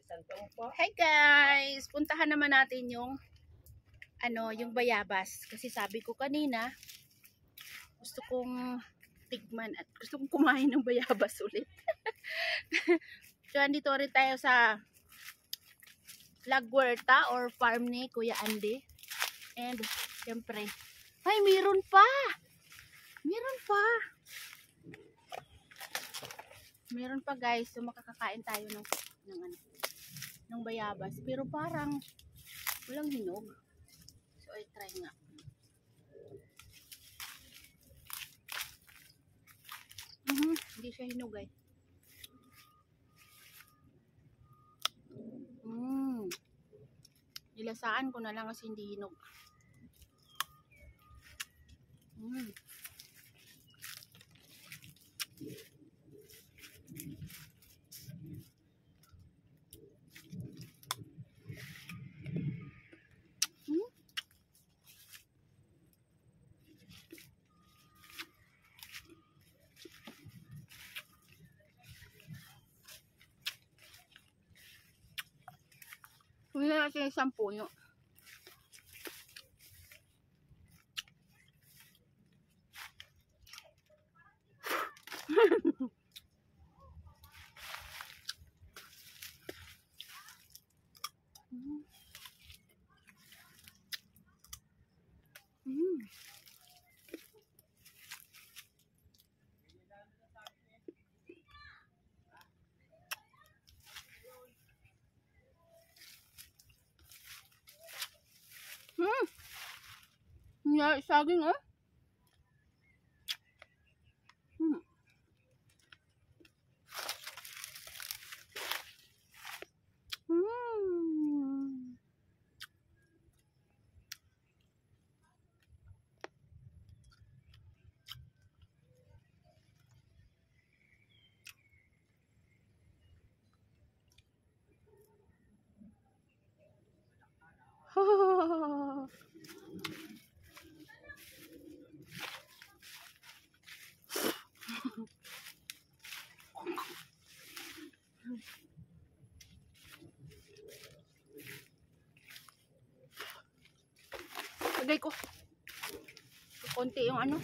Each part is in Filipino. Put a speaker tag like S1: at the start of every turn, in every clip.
S1: Hi guys! Puntahan naman natin yung yung bayabas. Kasi sabi ko kanina, gusto kong tikman at gusto kong kumain ng bayabas ulit. So, andito rin tayo sa Laghuerta or farm ni Kuya Andy. And, syempre, ay, meron pa! Meron pa! Meron pa guys. So, makakakain tayo ng bayabas. Pero parang walang hinog. So, I try nga. Hindi siya hinog guys. Nilasaan ko na lang kasi hindi hinog. Hindi na natin isang puno. Saging oh. Lagay ko. Konti yung ano.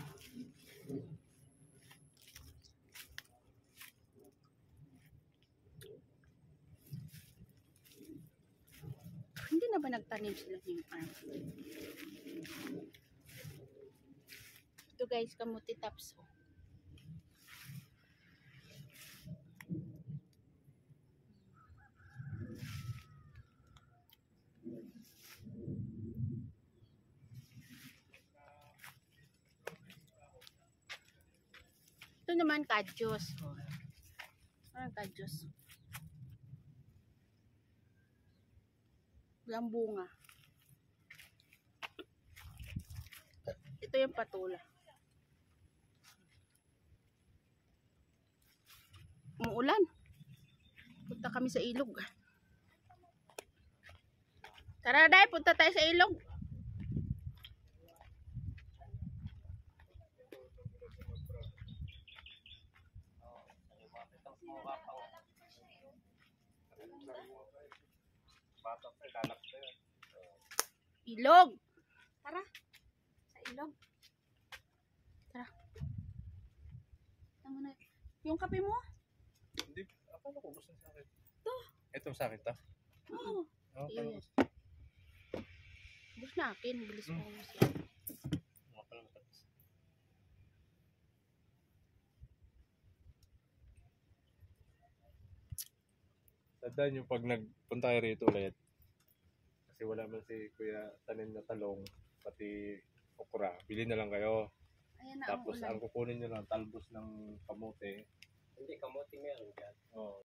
S1: Hindi na ba nagtanim sila ng Ito guys, kamuti tops. Ito naman kadyos. Parang kadyos. Walang bunga. Ito yung patula. Umuulan. Punta kami sa ilog. Tara day, punta tayo sa ilog. Ilog. Tara. Sa ilog. Tara. Tama na. Yung kape mo?
S2: Hindi. Akala ko gusto sa akin.
S1: Ito.
S2: Ito sa akin ta?
S1: Oo.
S2: Okay.
S1: Bus na akin. Bilis mo siya.
S2: Tandaan yung pag nagpunta kayo rito ulit. Kasi wala man si Kuya tanim na talong, pati okra. Bili na lang kayo.
S1: Ayan na.
S2: Tapos ang kukunin nyo lang talbos ng kamote.
S3: Hindi, kamote meron dyan.
S2: Oo.